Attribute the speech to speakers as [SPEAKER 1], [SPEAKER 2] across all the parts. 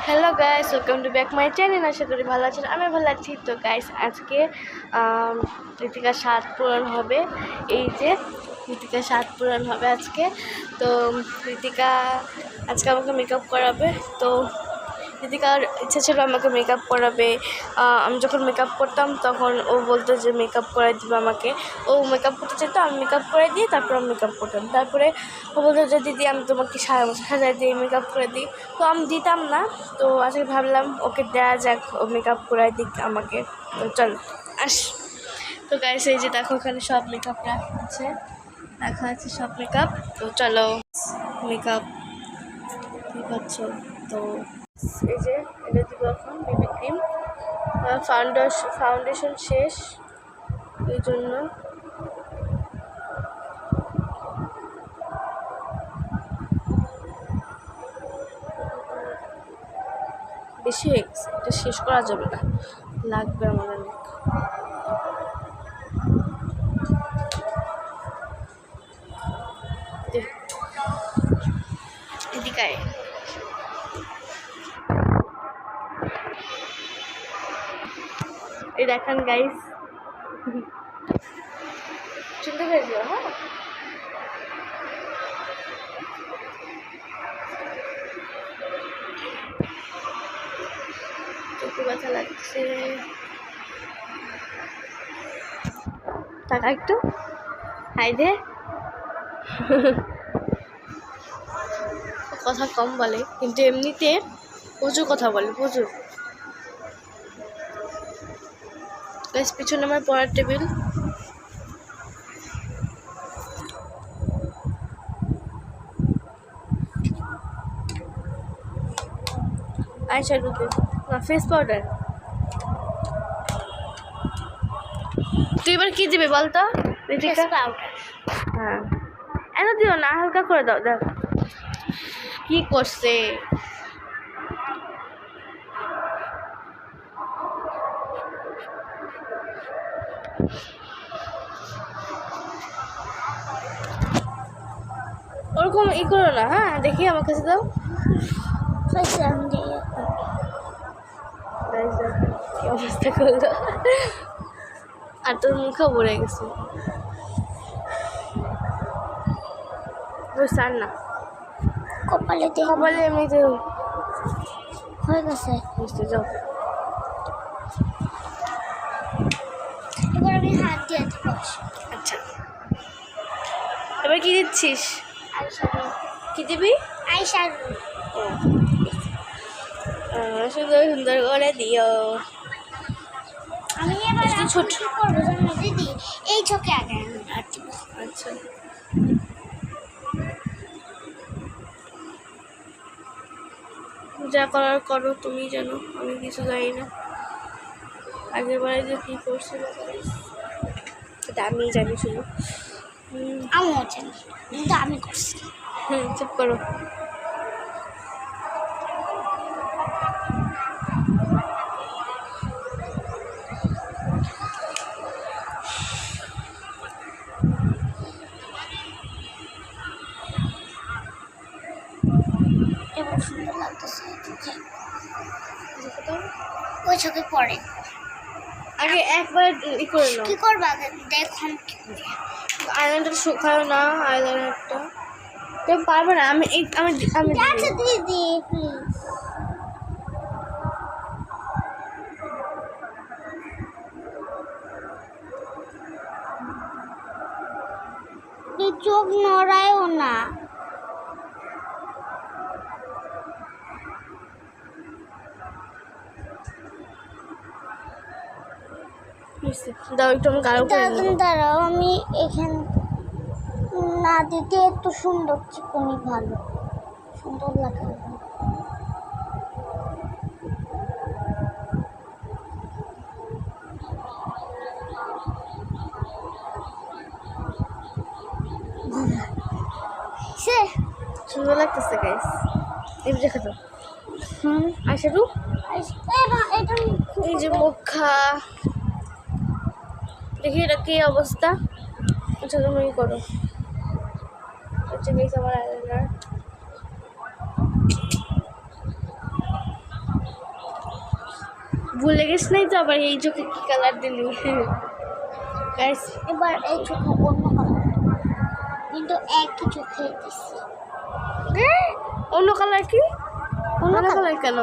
[SPEAKER 1] Hello guys, welcome to back my channel. আশা করি ভালো আছেন, আমি ভালো আছি। তো গাইস, আজকে ঋতিকার 7 পূরণ হবে। এই যে ঋতিকার 7 পূরণ হবে আজকে। তো ঋতিকা আজকে আমাকে মেকআপ করাবে। তো ঋতিকার ইচ্ছা ছিল আমাকে মেকআপ করাবে। আমি যখন মেকআপ করতাম তখন ও বলতো যে মেকআপ করাই দিবে আমাকে। ও মেকআপ করতে চাইতো, আমি মেকআপ করে দিই, তারপর আমি মেকআপ করতাম। তারপরে ও বলতো যে দিদি আমি তোমাকে সাজাই দিই, মেকআপ করে দিই। তো আমি দিতাম না। তো আজকে ভাবলাম ওকে দেওয়া যাক, ও মেকআপ করাই দিক আমাকে। তো চল আস। তো গাইস, এই যে দেখো এখানে সব মেকআপ রাখা আছে সব মেকআপ। তো চলো মেকআপ ঠিক আছে। তো এই যে এটা দিব এখন বেবি ক্রিম। ফাউন্ডেশন শেষ, এই জন্য বেশি হয়ে গেছে, এটা শেষ করা যাবে না, লাগবে আমার অনেক। এদিকে এই দেখেন গাইস, শুনতে পেয়েছিল। হ্যাঁ, চোখে ব্যথা লাগছে। টাকা একটু হাই দে। কথা কম বলে, কিন্তু এমনিতে প্রচুর কথা বলে, প্রচুর। গাইস, পিছনে আমার পড়ার টেবিল। আইশ্যাডো না, ফেস পাউডার। তুই এবার কি দিবে বলতো ঋতিকা? হ্যাঁ, এত দিও না, হালকা করে দাও। দেখ কি করছে। ওরকম করো না। হ্যাঁ, দেখি আমার কাছে দাও। কি অবস্থা করলো, আর তোর মুখেও ভরে গেছে। বুঝতে না, কপালে এমনিতে হয়ে গেছে। বুঝতে যাও,
[SPEAKER 2] এবার আমি হাত দিয়ে দেবো।
[SPEAKER 1] আচ্ছা, এবার কি দিচ্ছিস? কি দিবি?
[SPEAKER 2] আইশ্যাডো।
[SPEAKER 1] সুন্দর সুন্দর করে দিও।
[SPEAKER 2] আমি এবার
[SPEAKER 1] ছোট
[SPEAKER 2] করবো জানো দিদি, এই চোখে আগে আমি হাত দিব।
[SPEAKER 1] আচ্ছা, যা করার করো, তুমি জানো, আমি কিছু জানি না। আগের বারে যে কী করছিল সেটা আমি জানি শুধু।
[SPEAKER 2] আমিও জানি, কিন্তু আমি করছি।
[SPEAKER 1] চুপ করো।
[SPEAKER 2] এবার সুন্দর লাগতেছে চোখে, ওই চোখে পড়ে।
[SPEAKER 1] আগে একবার করে নাও।
[SPEAKER 2] কি করবা দেখুন কি করি।
[SPEAKER 1] আইলাইনারটা শুকাও না, আইলাইনারটা তুমি পারবে না। আমি আমি আমি
[SPEAKER 2] আচ্ছা দিদি প্লিজ। চোখ নড়ায়ও না।
[SPEAKER 1] দাও একটু, আমি গাঢ় করে নেবো।
[SPEAKER 2] দাঁড়াও, আমি এখানে না দিতে একটু সুন্দর চিকনি ভালো সুন্দর লাগে।
[SPEAKER 1] সুন্দর লাগতেছে গাইস, এই দেখো তো। আইশ্যাডো, এই যে মুখা, দেখি এটা কি অবস্থা। আচ্ছা, তুমি করো। আচ্ছা গাইস, আমার আইলাইনার ভুলে গেছ নাই তো আবার এই চোখে কি কালার দিলি গাইস।
[SPEAKER 2] এবার এই চোখে অন্য কালার, কিন্তু একই চোখে দিচ্ছি।
[SPEAKER 1] অন্য কালার কি?
[SPEAKER 2] অন্য
[SPEAKER 1] অন্য
[SPEAKER 2] কালার
[SPEAKER 1] কালার কেন?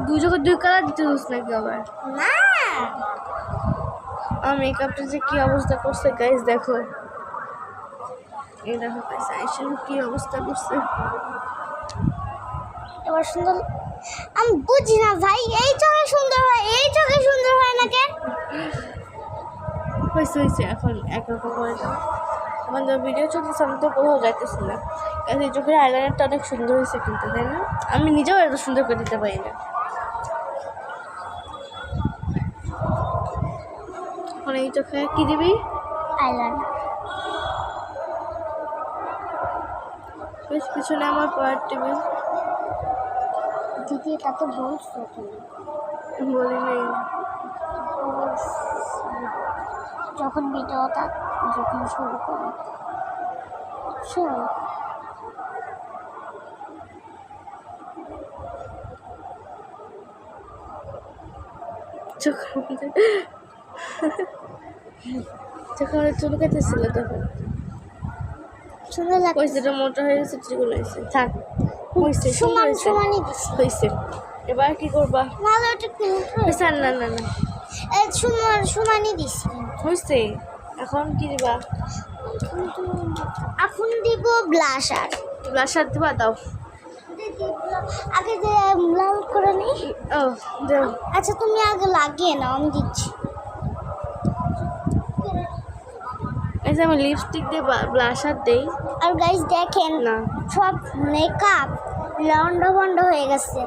[SPEAKER 1] দুই চোখে দুই কালার দিতে হস নাকি আবার?
[SPEAKER 2] না,
[SPEAKER 1] আমার মেকআপটা যে কি অবস্থা করছে গাইস দেখো। এই দেখো গাইস আইশ্যাডো কি অবস্থা করছে।
[SPEAKER 2] এবার সুন্দর। আমি বুঝি না ভাই, এই চোখে সুন্দর হয়, এই চোখে সুন্দর হয় না কেন?
[SPEAKER 1] হয়েছে হয়েছে, এখন এক রকম করে দাও। আমার তো ভিডিও চলতেছে, আমি তো কোথাও যাইতেছি না। এই চোখের আইলাইনারটা অনেক সুন্দর হয়েছে কিন্তু, তাই না? আমি নিজেও এত সুন্দর করে দিতে পারি না। এখন এই চোখে কি দিবি?
[SPEAKER 2] আইলাইনার।
[SPEAKER 1] বেশ পিছনে আমার পড়ার টেবিল।
[SPEAKER 2] দিদি এটা তো বলছো তুমি।
[SPEAKER 1] বলি নেই।
[SPEAKER 2] যখন ভিডিওটা যখন শুরু করো শোনো,
[SPEAKER 1] যখন চুল কেটেছিল তখন
[SPEAKER 2] সুন্দর লাগে।
[SPEAKER 1] ওই যেটা মোটা হয়ে গেছে চুল হয়েছে, থাক হয়েছে, সুন্দর
[SPEAKER 2] সমান
[SPEAKER 1] হয়েছে
[SPEAKER 2] সমানই দিছি।
[SPEAKER 1] হয়েছে। এবার কি করবা?
[SPEAKER 2] নাহলে ওটা ক্লিন
[SPEAKER 1] হয়েছে আর না না না
[SPEAKER 2] এই সমান সমানই দিছি।
[SPEAKER 1] হয়েছে। এখন কি দিবা?
[SPEAKER 2] কিন্তু এখন দিব ব্লাশার।
[SPEAKER 1] ব্লাশার দিবা? দাও।
[SPEAKER 2] আগে যে লাল করে নিই।
[SPEAKER 1] ও দাও।
[SPEAKER 2] আচ্ছা তুমি আগে লাগিয়ে নাও, আমি দিচ্ছি।
[SPEAKER 1] এই যে আমি লিপস্টিক দিয়ে ব্লাশার দেই
[SPEAKER 2] আর গাইস দেখেন
[SPEAKER 1] না।
[SPEAKER 2] সব মেকআপ লন্ড ভন্ড হয়ে গেছে।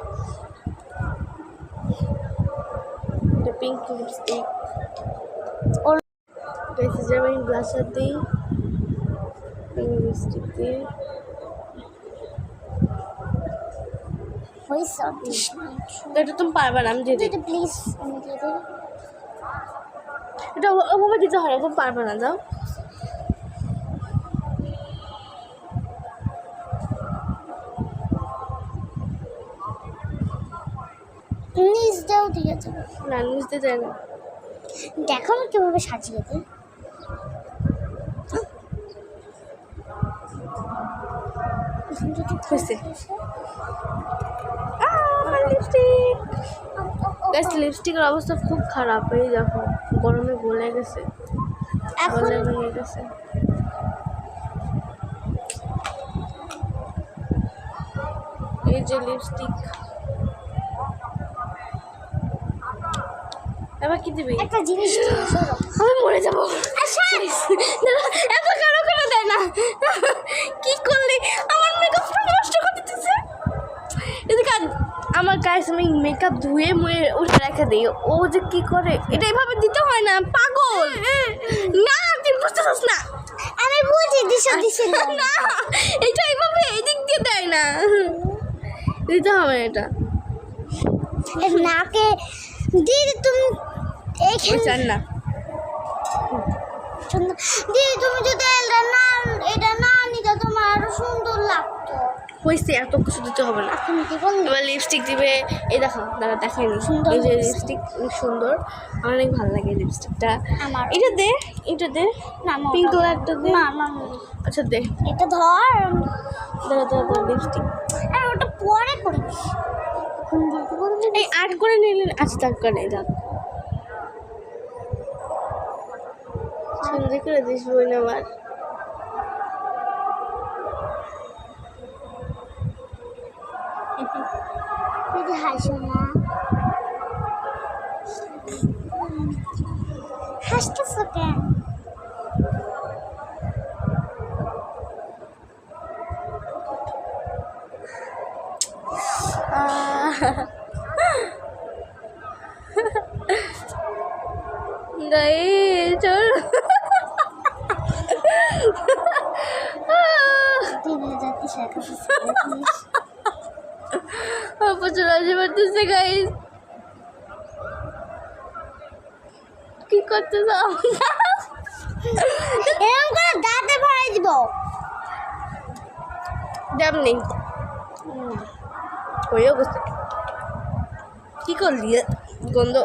[SPEAKER 1] এটা পিঙ্ক লিপস্টিক।
[SPEAKER 2] ওর
[SPEAKER 1] গাইস যে আমি ব্লাশার দিই পিঙ্ক লিপস্টিক দিয়ে।
[SPEAKER 2] হয়েছে আর দিস না।
[SPEAKER 1] তো এটা তুমি পারবে না, আমি দিয়ে দিই।
[SPEAKER 2] দিদি প্লিজ আমি দিয়ে দিই।
[SPEAKER 1] এটা ওভাবে দিতে হয়, তুমি পারবে না, দাও।
[SPEAKER 2] নিজ দাও দিয়ে যাবে।
[SPEAKER 1] না নিতে চাই না।
[SPEAKER 2] দেখো আমি কিভাবে সাজিয়ে দিই।
[SPEAKER 1] হয়েছে। আমার লিপস্টিক। গাইস লিপস্টিকের অবস্থা খুব খারাপ, এই দেখো গরমে গলে গেছে,
[SPEAKER 2] এখন
[SPEAKER 1] গলে ভেঙে গেছে। এই যে লিপস্টিক। এবার কি দিবি?
[SPEAKER 2] একটা জিনিস দিই, সরো।
[SPEAKER 1] আমি মরে যাবো। এত কারো করে দেয় না। কি করলি? আমার মেকআপটা নষ্ট করে দিতেছে। এদিকে আমার গাইস আমি মেকআপ ধুয়ে মুয়ে উঠে রেখে দিই, ও যে কি করে। এটা এভাবে দিতে হয় না, পাগল। না তুই বুঝতেছিস না।
[SPEAKER 2] আমি বুঝি দিশা দিছি না।
[SPEAKER 1] না এটা এভাবে এদিক দিয়ে দেয় না, দিতে হবে এটা।
[SPEAKER 2] এর নাকে দিদি তুমি এইখানে
[SPEAKER 1] চান না।
[SPEAKER 2] সুন্দর। দিদি তুমি যদি এটা না নিতে তোমার আরো সুন্দর লাগতো।
[SPEAKER 1] হয়েছে, এত কিছু দিতে হবে না।
[SPEAKER 2] এখন কি বলবো?
[SPEAKER 1] এবার লিপস্টিক দিবে। এই দেখো, দাদা দেখাইনি।
[SPEAKER 2] সুন্দর
[SPEAKER 1] এই যে
[SPEAKER 2] lipstick।
[SPEAKER 1] লিপস্টিক সুন্দর, আমার অনেক ভালো লাগে লিপস্টিকটা।
[SPEAKER 2] আমার
[SPEAKER 1] এটা দে, এটা দে,
[SPEAKER 2] না
[SPEAKER 1] পিঙ্ক কালারটা দে।
[SPEAKER 2] না না না।
[SPEAKER 1] আচ্ছা দে,
[SPEAKER 2] এটা ধর।
[SPEAKER 1] দাদা দাদা লিপস্টিক।
[SPEAKER 2] আর ওটা পরে করিস। এখন দিতে বলবি?
[SPEAKER 1] এই আর্ট করে নিলে। আচ্ছা দরকার নেই, দাও। সুন্দর করে দিস বোন আমার।
[SPEAKER 2] দিদি হাসো না। হাসতেছো কেন?
[SPEAKER 1] চল।
[SPEAKER 2] দিদি যাতে শেখাতে
[SPEAKER 1] প্রচুর হাসি পারতেছে গাইস। কি করতে চাও?
[SPEAKER 2] এরকম করে দাঁতে ভরাই দিব।
[SPEAKER 1] দাম নেই, হয়েও গেছে। কি করলি গন্ধ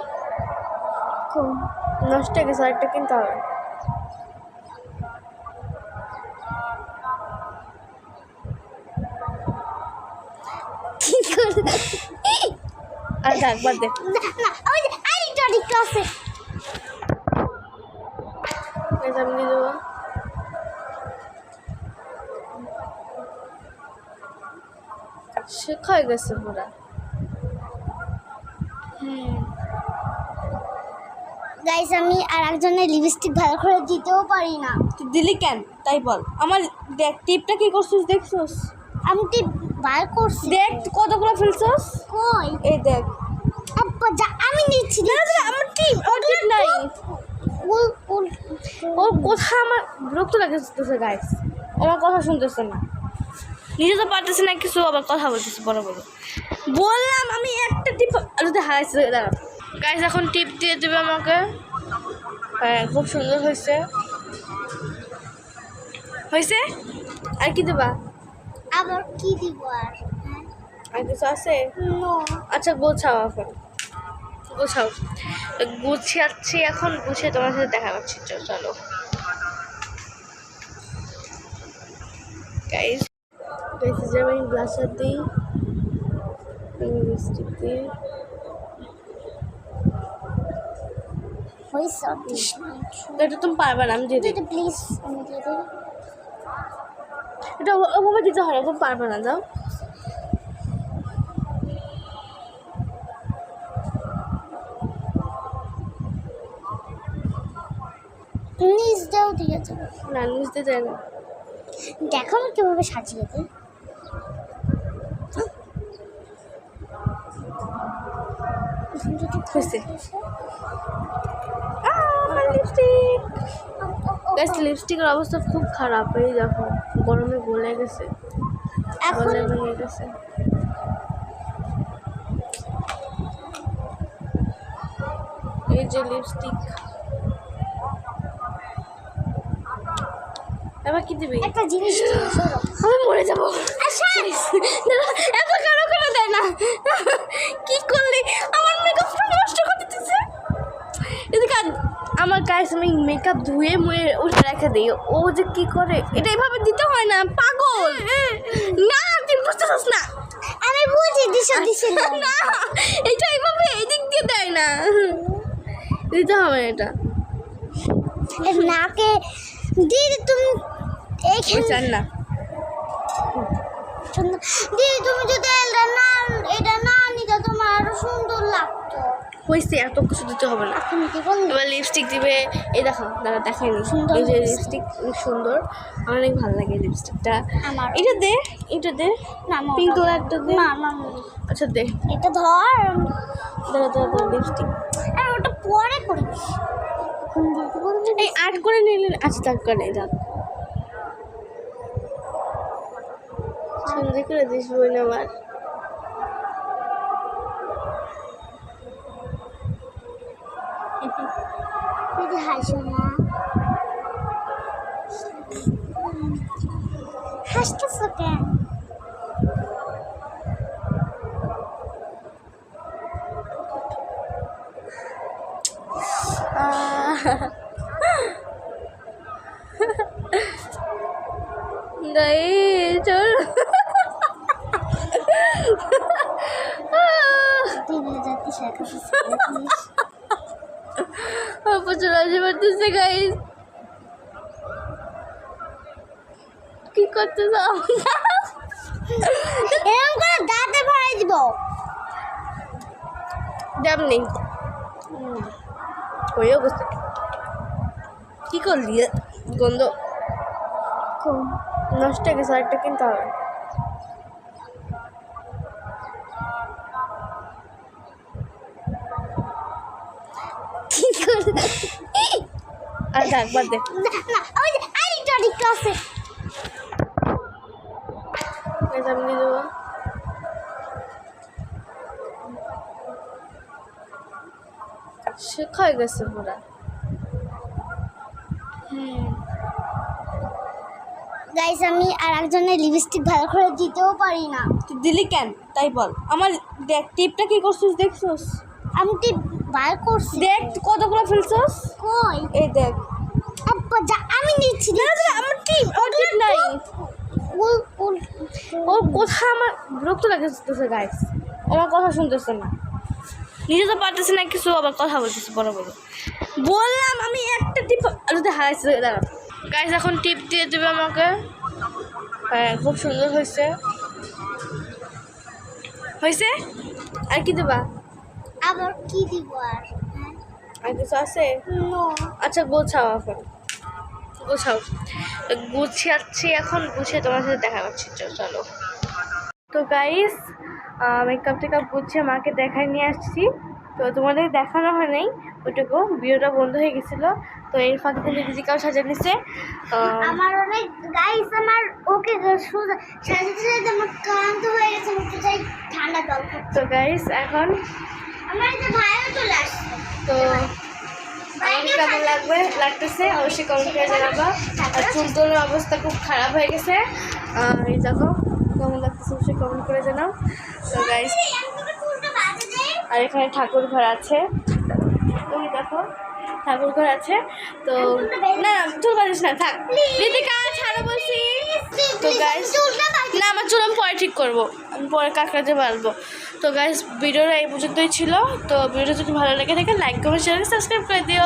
[SPEAKER 2] কই?
[SPEAKER 1] নষ্ট হয়ে গেছে, আরেকটা কিনতে হবে।
[SPEAKER 2] কি করে?
[SPEAKER 1] আর একবার দেখ,
[SPEAKER 2] না না, ওই যে আরেকটা আছে।
[SPEAKER 1] আমি নিয়ে দেবো। শেখা হয়ে গেছে পুরা।
[SPEAKER 2] গাইস, আমি আর একজনের লিপস্টিক ভালো করে দিতেও পারি না।
[SPEAKER 1] তুই দিলি কেন তাই বল। আমার দেখ টিপটা কি করছিস দেখছিস?
[SPEAKER 2] আমি তো বার করছি।
[SPEAKER 1] দেখ কতগুলো ফেলছিস।
[SPEAKER 2] কই?
[SPEAKER 1] এই দেখ।
[SPEAKER 2] আব্বা যা, আমি নিচ্ছি না।
[SPEAKER 1] আমার টিপ নাই।
[SPEAKER 2] ওল ওল
[SPEAKER 1] ওর কথা আমার বিরক্ত লাগতেছে গাইস, আমার কথা শুনতেছে না, নিজে তো পারতেছে না কিছু, আবার কথা বলতেছে বড় বড়। বললাম আমি একটা টিপ আলুতে হারাইছি। দাঁড়া গাইস, এখন টিপ দিয়ে দেবে আমাকে। হ্যাঁ, খুব সুন্দর হয়েছে। হয়েছে আর কি দেবা?
[SPEAKER 2] আবার কি দিব আর?
[SPEAKER 1] আর কিছু আছে?
[SPEAKER 2] নো।
[SPEAKER 1] আচ্ছা গোছাও, এখন গোছাও। গুছিয়াচ্ছি এখন, গুছিয়ে তোমার সাথে দেখা পাচ্ছি। চলো গাইস, যে আমি ব্লাশার দিই, লিপস্টিক দিই।
[SPEAKER 2] হইছে দিস না।
[SPEAKER 1] এটা তুমি পারবে না, আমি দিয়ে দিই।
[SPEAKER 2] এটা প্লিজ আমি দিয়ে দিই।
[SPEAKER 1] এটা ওভাবে দিতে হয় না, তুমি পারবে না, যাও।
[SPEAKER 2] নিজ দাও, ঠিক আছে।
[SPEAKER 1] না নিতে চাই না।
[SPEAKER 2] দেখো আমি কিভাবে সাজিয়ে দিই।
[SPEAKER 1] হয়েছে। আমার লিপস্টিক। গাইস, লিপস্টিকের অবস্থা খুব খারাপ। এই দেখো গরমে গলে গেছে,
[SPEAKER 2] এখন
[SPEAKER 1] গলে ভেঙে গেছে। এই যে লিপস্টিক, এবার কি দিবি?
[SPEAKER 2] একটা জিনিস দিই, সরো।
[SPEAKER 1] আমি মরে যাবো। এত কারো করে দেয় না। কি করলি? আমার মেকআপটা নষ্ট করে দিতেছে। এদিকে আমার গাইস, আমি মেকআপ ধুয়ে মুয়ে উঠে রেখে দিই। ও যে কি করে, এটা এভাবে দিতে হয় না, পাগল। না তুই বুঝতেছিস না।
[SPEAKER 2] আমি বুঝি দিশা দিশা
[SPEAKER 1] না, এটা এভাবে এদিক দিয়ে দেয় না, দিতে হবে এটা।
[SPEAKER 2] নাকে দিদি তুমি এইখানে
[SPEAKER 1] চান না।
[SPEAKER 2] দিদি তুমি যদি এটা না নিতে তোমার আরো সুন্দর লাগতো।
[SPEAKER 1] হয়েছে, এত কিছু দিতে হবে না।
[SPEAKER 2] এখন কি বল?
[SPEAKER 1] এবার লিপস্টিক দিবে। এই দেখো, দাদা দেখাইনি।
[SPEAKER 2] সুন্দর
[SPEAKER 1] এই যে
[SPEAKER 2] লাগছে।
[SPEAKER 1] লিপস্টিক সুন্দর, আমার অনেক ভালো লাগে লিপস্টিকটা।
[SPEAKER 2] আমার
[SPEAKER 1] এটা দে, এটা দে,
[SPEAKER 2] না
[SPEAKER 1] পিঙ্ক কালারটা দে।
[SPEAKER 2] না না না।
[SPEAKER 1] আচ্ছা দে,
[SPEAKER 2] এটা ধর।
[SPEAKER 1] দাদা দাদা লিপস্টিক।
[SPEAKER 2] আর ওটা পরে করিস। এখন দিতে বলবি?
[SPEAKER 1] এই আর্ট করে নিলেন। আচ্ছা দরকার নেই, যাক সুন্দর করে দিস বোন আমার।
[SPEAKER 2] দিদি হাসো না। হাসতেছ কেন?
[SPEAKER 1] চল।
[SPEAKER 2] দিদি যাতে শেখাতে
[SPEAKER 1] প্রচুর হাসি পারতেছে গাইস। কি করতেছ?
[SPEAKER 2] এরকম করে দাঁতে ভরাই দিব।
[SPEAKER 1] যেমনি হয়েও গেছে। কি করলি গন্ধ
[SPEAKER 2] কই?
[SPEAKER 1] নষ্ট হয়ে গেছে, আরেকটা কিনতে হবে।
[SPEAKER 2] কি করে?
[SPEAKER 1] আর একবার দেখ,
[SPEAKER 2] না না, ওই যে আরেকটা আছে।
[SPEAKER 1] আমি নিয়ে দেবো। শেখা হয়ে গেছে পুরা।
[SPEAKER 2] গাইস, আমি আর একজনের লিপস্টিক ভালো করে দিতেও পারি না।
[SPEAKER 1] তুই দিলি কেন তাই বল। আমার দেখ টিপটা কি করছিস দেখছিস?
[SPEAKER 2] আমি তো বার করছি।
[SPEAKER 1] দেখ কতগুলো ফেলছিস।
[SPEAKER 2] কই?
[SPEAKER 1] এই দেখ।
[SPEAKER 2] আব্বা যা, আমি নিচ্ছি
[SPEAKER 1] না না আমার টিপ নাই।
[SPEAKER 2] উল উল
[SPEAKER 1] ও কথা আমার বিরক্ত লাগতেছে গাইস, আমার কথা শুনতেছে না, নিজে তো পারতেছে না কিছু, আবার কথা বলতেছে বড় বড়। বললাম আমি একটা টিপ আলুতে হারাইছি। দাঁড়া গাইস, এখন টিপ দিয়ে দেবে আমাকে। হ্যাঁ খুব সুন্দর হয়েছে। হয়েছে আর কি দেবা?
[SPEAKER 2] আবার কি দিব আর?
[SPEAKER 1] আর কিছু আছে?
[SPEAKER 2] নো।
[SPEAKER 1] আচ্ছা গোছাও, এখন গোছাও। গুছিয়াচ্ছি এখন, গুছিয়ে তোমার সাথে দেখা পাচ্ছি। চলো। তো গাইস মেকআপ টেকআপ গুছিয়ে মাকে দেখায় নিয়ে আসছি। তো তোমাদের দেখানো হয় নাই ওইটুকু, ভিডিওটা বন্ধ হয়ে গেছিলো। তো এই ফাঁকে কিন্তু ফিজিক্যাল সাজা নিছে।
[SPEAKER 2] আমার অনেক গাইস, আমার ওকে সাথে সাথে আমার ক্লান্ত হয়ে গেছে, মুখে চাই ঠান্ডা জল খাচ্ছে।
[SPEAKER 1] তো গাইস এখন
[SPEAKER 2] আমার যে ভাইও চলে আসছে।
[SPEAKER 1] তো আমাকে কেমন লাগতেছে অবশ্যই কমেন্ট করে জানাবো। আর চুলটোর অবস্থা খুব খারাপ হয়ে গেছে। এই দেখো কেমন লাগতেছে অবশ্যই কমেন্ট করে জানাও। তো গাইস আর এখানে ঠাকুর ঘর আছে, ওই দেখো ঠাকুর ঘর আছে। তো না চুল বাজিস না, থাক ঋতিকা ছাড়ো বলছি। তো গাইস না আমার চুল আমি পরে ঠিক করবো, আমি পরে কাকড়াতে বাড়বো। তো গাইস ভিডিওটা এই পর্যন্তই ছিল। তো ভিডিওটা যদি ভালো লেগে থাকে লাইক কমেন্ট শেয়ার সাবস্ক্রাইব করে দিও।